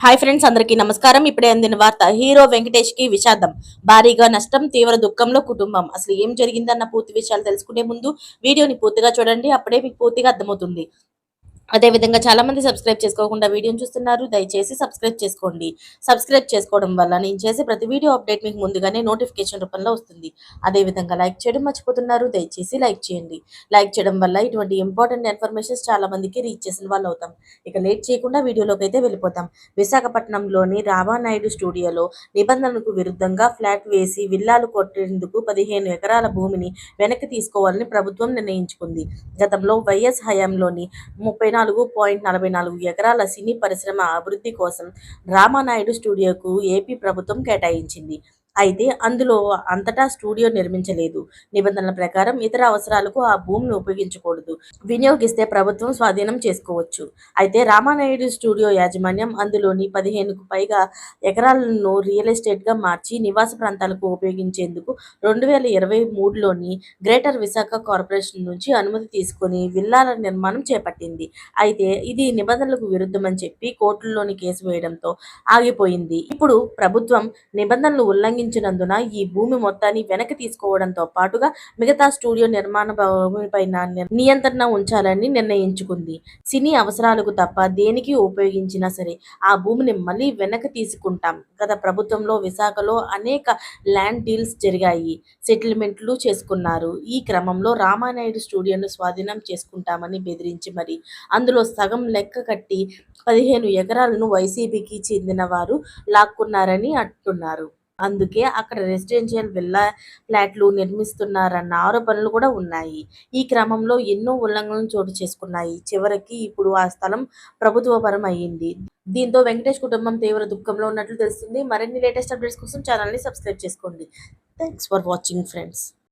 Hi friends, అందరికీ నమస్కారం. ఇప్పుడే అందిన వార్త. హీరో వెంకటేష్ కి విషాదం, భారీగా నష్టం, తీవ్ర దుఃఖంలో కుటుంబం. అసలు ఏం జరిగిందన్న పూర్తి విషయాలు తెలుసుకునే ముందు వీడియోని పూర్తిగా చూడండి. అప్పుడే మీకు పూర్తిగా అర్థమవుతుంది. అదే విధంగా చాలా మంది సబ్స్క్రైబ్ చేసుకోకుండా వీడియోని చూస్తున్నారు. దయచేసి సబ్స్క్రైబ్ చేసుకోండి. సబ్స్క్రైబ్ చేసుకోవడం వల్ల నేను చేసే ప్రతి వీడియో అప్డేట్ మీకు ముందుగానే నోటిఫికేషన్ రూపంలో వస్తుంది. అదే విధంగా లైక్ చేయడం మర్చిపోతున్నారు. దయచేసి లైక్ చేయండి. లైక్ చేయడం వల్ల ఇటువంటి ఇంపార్టెంట్ ఇన్ఫర్మేషన్స్ చాలా మందికి రీచ్ చేసిన వాళ్ళు అవుతాం. ఇక లేట్ చేయకుండా వీడియోలోకి అయితే వెళ్ళిపోతాం. విశాఖపట్నంలోని రామానాయుడు స్టూడియోలో నిబంధనలకు విరుద్ధంగా ఫ్లాట్ వేసి విల్లాలు కొట్టేందుకు 15 ఎకరాల భూమిని వెనక్కి తీసుకోవాలని ప్రభుత్వం నిర్ణయించుకుంది. గతంలో వైఎస్ హయాంలోని 34.44 ఎకరాల సినీ పరిశ్రమ అభివృద్ధి కోసం రామానాయుడు స్టూడియోకు ఏపీ ప్రభుత్వం కేటాయించింది. అయితే అందులో అంతటా స్టూడియో నిర్మించలేదు. నిబంధనల ప్రకారం ఇతర అవసరాలకు ఆ భూమిని ఉపయోగించకూడదు, వినియోగిస్తే ప్రభుత్వం స్వాధీనం చేసుకోవచ్చు. అయితే రామానాయుడు స్టూడియో యాజమాన్యం అందులోని 15కు పైగా ఎకరాలను రియల్ ఎస్టేట్గా మార్చి నివాస ప్రాంతాలకు ఉపయోగించేందుకు 2023లోని గ్రేటర్ విశాఖ కార్పొరేషన్ నుంచి అనుమతి తీసుకుని విల్లాల నిర్మాణం చేపట్టింది. అయితే ఇది నిబంధనలకు విరుద్ధమని చెప్పి కోర్టుల్లోని కేసు వేయడంతో ఆగిపోయింది. ఇప్పుడు ప్రభుత్వం నిబంధనలు ఉల్లంఘించినందున ఈ భూమి మొత్తాన్ని వెనక్కి తీసుకోవడంతో పాటుగా మిగతా స్టూడియో నిర్మాణ భూమిపైన నియంత్రణ ఉంచాలని నిర్ణయించుకుంది. సినీ అవసరాలకు తప్ప దేనికి ఉపయోగించినా సరే ఆ భూమిని మళ్ళీ వెనక్కి తీసుకుంటాం. గత ప్రభుత్వంలో విశాఖలో అనేక ల్యాండ్ డీల్స్ జరిగాయి, సెటిల్మెంట్లు చేసుకున్నారు. ఈ క్రమంలో రామానాయుడు స్టూడియోను స్వాధీనం చేసుకుంటామని బెదిరించి మరి అందులో సగం లెక్క కట్టి 15 ఎకరాలను వైసీపీకి చెందిన వారు లాక్కున్నారని అంటున్నారు. అందుకే అక్కడ రెసిడెన్షియల్ విల్లా ఫ్లాట్లు నిర్మిస్తున్నారన్న ఆరోపణలు కూడా ఉన్నాయి. ఈ క్రమంలో ఎన్నో ఉల్లంఘనలు చోటు చేసుకున్నాయి. చివరికి ఇప్పుడు ఆ స్థలం ప్రభుత్వపరం అయ్యింది. దీంతో వెంకటేష్ కుటుంబం తీవ్ర దుఃఖంలో ఉన్నట్లు తెలుస్తుంది. మరిన్ని లేటెస్ట్ అప్డేట్స్ కోసం ఛానల్ని సబ్స్క్రైబ్ చేసుకోండి. Thanks for watching friends.